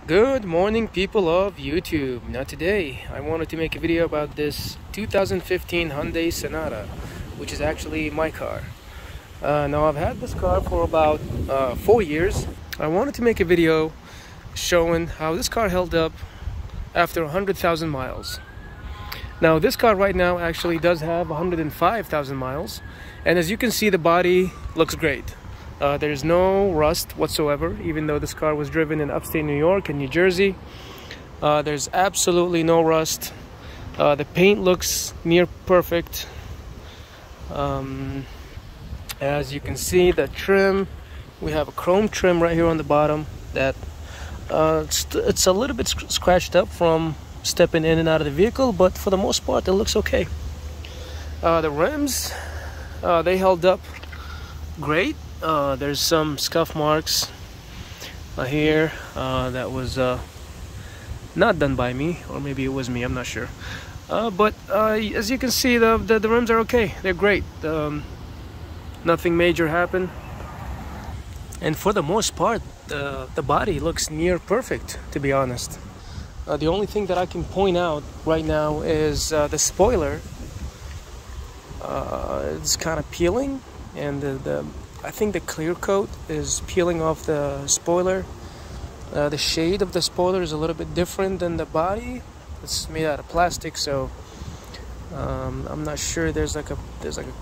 Good morning, people of YouTube. Now today I wanted to make a video about this 2015 Hyundai Sonata, which is actually my car. Now I've had this car for about 4 years. I wanted to make a video showing how this car held up after 100,000 miles. Now this car right now actually does have 105,000 miles, and as you can see, the body looks great. There's no rust whatsoever, even though this car was driven in upstate New York and New Jersey. There's absolutely no rust. The paint looks near perfect. As you can see, the trim, we have a chrome trim right here on the bottom that it's a little bit scratched up from stepping in and out of the vehicle, but for the most part it looks okay. The rims, they held up great. There's some scuff marks here that was not done by me, or maybe it was me, I'm not sure. But as you can see, the rims are okay. They're great. Nothing major happened, and for the most part the body looks near perfect, to be honest. The only thing that I can point out right now is the spoiler. It's kind of peeling, and I think the clear coat is peeling off the spoiler. The shade of the spoiler is a little bit different than the body. It's made out of plastic, so I'm not sure. There's like a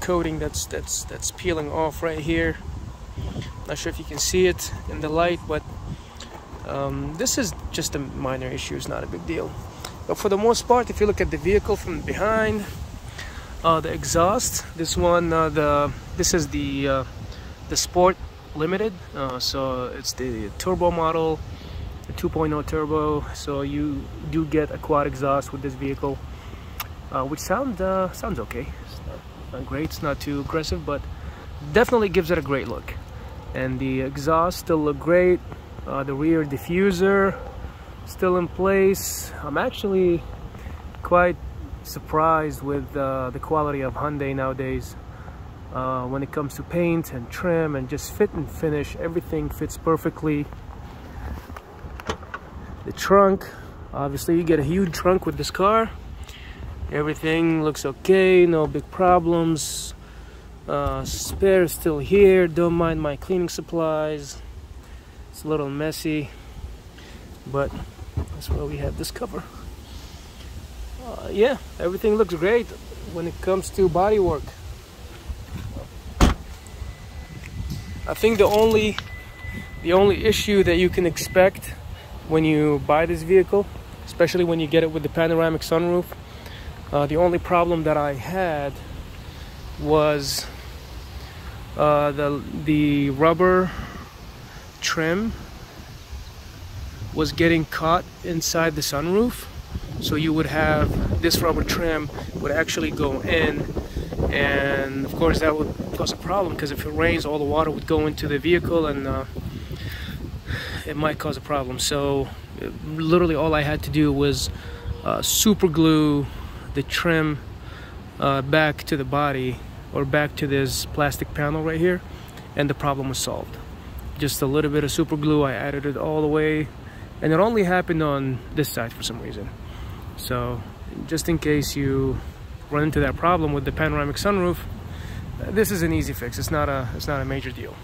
coating that's peeling off right here. Not sure if you can see it in the light, but this is just a minor issue. It's not a big deal. But for the most part, if you look at the vehicle from behind, the exhaust, this one, this is the Sport Limited, so it's the turbo model, the 2.0 turbo, so you do get a quad exhaust with this vehicle, which sounds okay. It's not great, it's not too aggressive, but definitely gives it a great look. And the exhaust still look great. The rear diffuser still in place. I'm actually quite surprised with the quality of Hyundai nowadays. When it comes to paint and trim and just fit and finish, everything fits perfectly. The trunk, obviously you get a huge trunk with this car. Everything looks okay, no big problems. Spare is still here. Don't mind my cleaning supplies. It's a little messy, but that's why we have this cover. Yeah, everything looks great when it comes to body work. I think the only issue that you can expect when you buy this vehicle, especially when you get it with the panoramic sunroof, the only problem that I had was the rubber trim was getting caught inside the sunroof. So you would have this rubber trim would actually go in, and of course that would cause a problem, because if it rains, all the water would go into the vehicle, and it might cause a problem. So literally all I had to do was super glue the trim back to the body, or back to this plastic panel right here, and the problem was solved. Just a little bit of super glue, I added it all the way, and it only happened on this side for some reason. So just in case you run into that problem with the panoramic sunroof, this is an easy fix. It's not a major deal.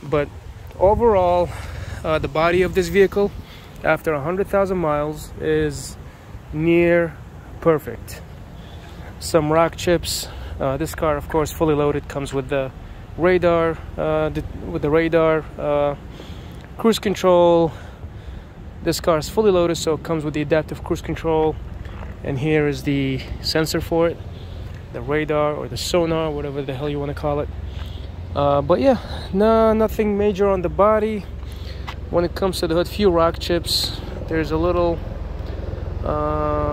But overall, the body of this vehicle after 100,000 miles is near perfect. Some rock chips. This car, of course, fully loaded, comes with the radar, cruise control. This car is fully loaded, so it comes with the adaptive cruise control, and here is the sensor for it, the radar or the sonar, whatever the hell you want to call it. But yeah, nothing major on the body. When it comes to the hood, few rock chips. There's a little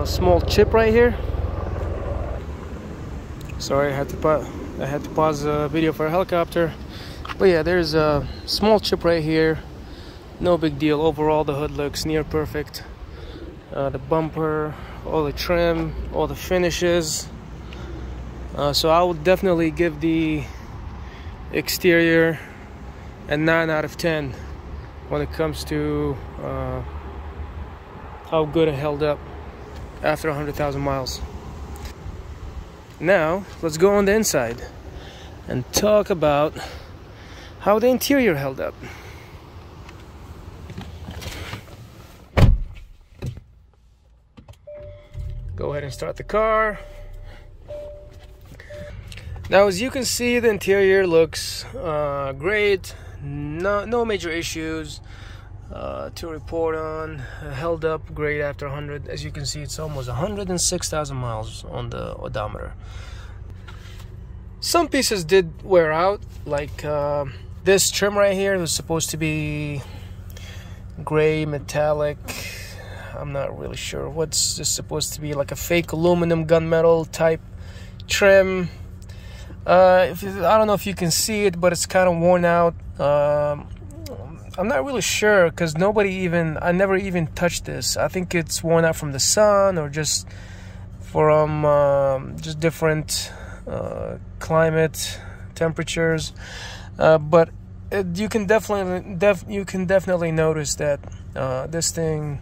small chip right here. Sorry, I had to pause the video for a helicopter. But yeah, there's a small chip right here. No big deal. Overall, the hood looks near perfect. The bumper, all the trim, all the finishes. So I would definitely give the exterior a 9 out of 10 when it comes to how good it held up after 100,000 miles. Now let's go on the inside and talk about how the interior held up. Go ahead and start the car. Now, as you can see, the interior looks great. No major issues to report on. Held up great after 100. As you can see, it's almost 106,000 miles on the odometer. Some pieces did wear out, like this trim right here. It was supposed to be gray metallic. I'm not really sure what's this supposed to be, like a fake aluminum gunmetal type trim. I don't know if you can see it, but it's kind of worn out. I'm not really sure because I never even touched this. I think it's worn out from the sun or just from just different climate temperatures. But you can definitely notice that this thing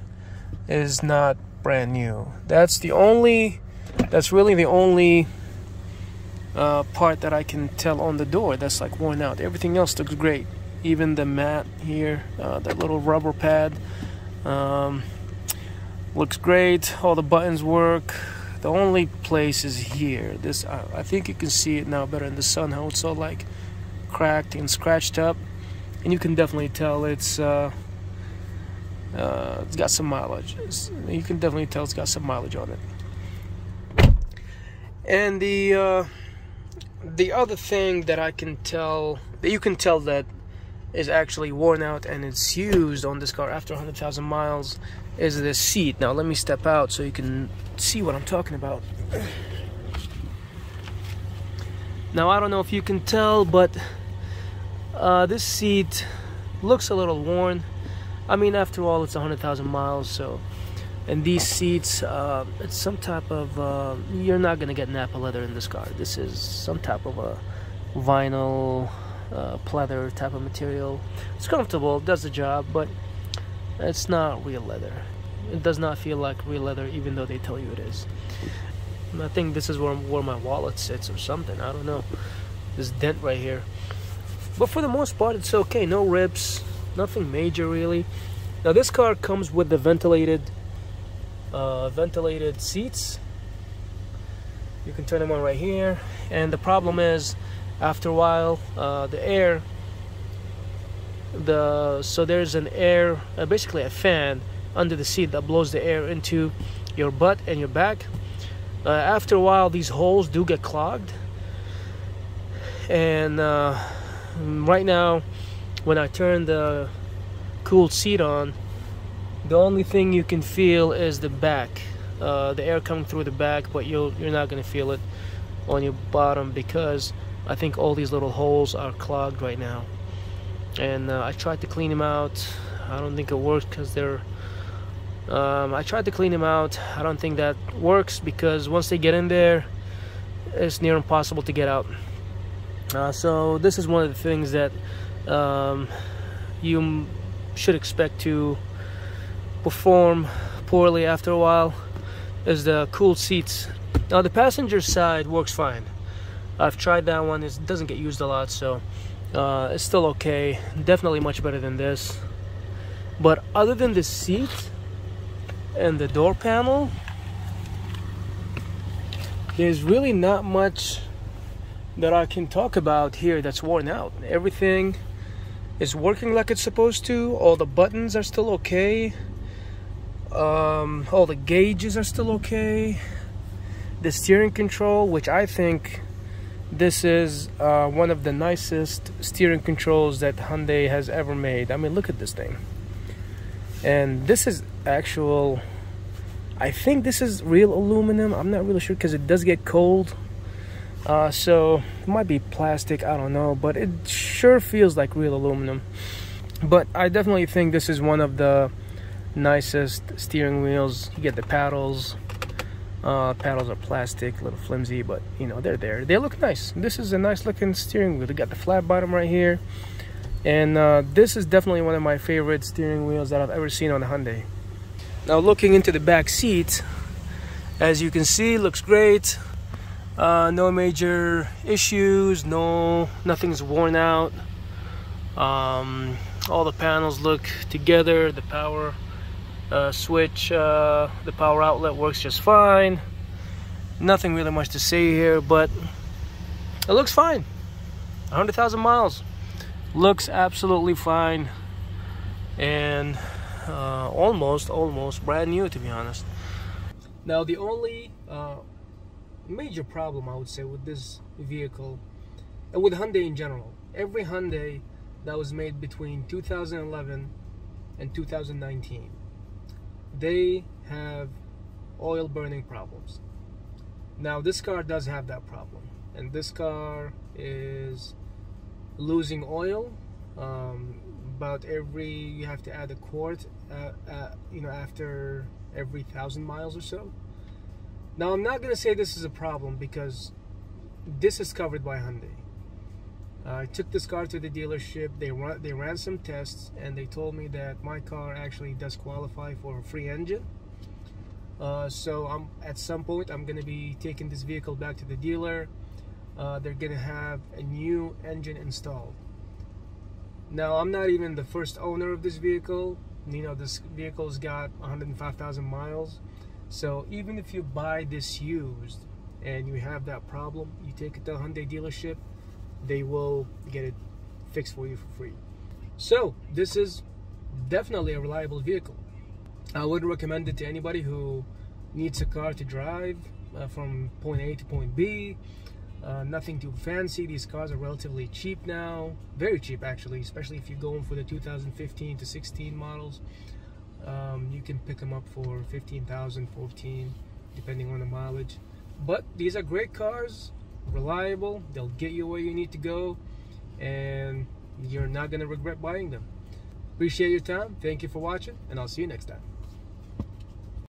is not brand new. That's really the only part that I can tell on the door that's like worn out. Everything else looks great. Even the mat here, that little rubber pad, looks great. All the buttons work. The only place is here. This I think you can see it now better in the sun, how it's all like cracked and scratched up, and you can definitely tell it's got some mileage. You can definitely tell it's got some mileage on it. And the other thing that you can tell that is actually worn out and it's used on this car after 100,000 miles is the seat. Now let me step out so you can see what I'm talking about. Now I don't know if you can tell, but this seat looks a little worn. I mean, after all, it's 100,000 miles, so. And these seats, it's some type of, you're not gonna get Napa leather in this car. This is some type of a vinyl, pleather type of material. It's comfortable, does the job, but it's not real leather. It does not feel like real leather, even though they tell you it is. And I think this is where my wallet sits or something, I don't know. This dent right here. But for the most part, it's okay, no rips, nothing major really. Now this car comes with the ventilated seats. You can turn them on right here, and the problem is after a while the air, so there's an air, basically a fan under the seat that blows the air into your butt and your back. After a while these holes do get clogged, and right now when I turn the cooled seat on, the only thing you can feel is the back, the air coming through the back, but you're not going to feel it on your bottom because I think all these little holes are clogged right now. And I tried to clean them out. I don't think it worked because they're I tried to clean them out. I don't think that works because once they get in there, it's near impossible to get out. So this is one of the things that you should expect to perform poorly after a while, is the cooled seats. Now the passenger side works fine. I've tried that one. It doesn't get used a lot, so it's still okay. Definitely much better than this. But other than the seat and the door panel, there's really not much that I can talk about here that's worn out. Everything is working like it's supposed to. All the buttons are still okay. All the gauges are still okay. The steering control, which I think this is one of the nicest steering controls that Hyundai has ever made. I mean, look at this thing. And this is actual, I think this is real aluminum. I'm not really sure because it does get cold. So it might be plastic, I don't know, but it sure feels like real aluminum. But I definitely think this is one of the nicest steering wheels. You get the paddles. Paddles are plastic, a little flimsy, but you know, they're there. They look nice. This is a nice looking steering wheel. You got the flat bottom right here. And this is definitely one of my favorite steering wheels that I've ever seen on a Hyundai. Now looking into the back seat, as you can see, looks great. No major issues, nothing's worn out. All the panels look together. The power switch, the power outlet works just fine. Nothing really much to say here, but it looks fine. 100,000 miles. Looks absolutely fine. And almost brand new, to be honest. Now the only major problem I would say with this vehicle, and with Hyundai in general, every Hyundai that was made between 2011 and 2019, they have oil burning problems. Now this car does have that problem, and this car is losing oil. About you have to add a quart, after every 1,000 miles or so. Now I'm not going to say this is a problem because this is covered by Hyundai. I took this car to the dealership. They ran some tests, and they told me that my car actually does qualify for a free engine. So at some point I'm going to be taking this vehicle back to the dealer. They're going to have a new engine installed. Now I'm not even the first owner of this vehicle. This vehicle's got 105,000 miles. So even if you buy this used and you have that problem, you take it to a Hyundai dealership, they will get it fixed for you for free. So this is definitely a reliable vehicle. I would recommend it to anybody who needs a car to drive from point A to point B. Nothing too fancy. These cars are relatively cheap now, very cheap actually, especially if you're going for the 2015 to 16 models. You can pick them up for 15,000, 14, depending on the mileage. But these are great cars, reliable. They'll get you where you need to go, and you're not going to regret buying them. Appreciate your time. Thank you for watching, and I'll see you next time.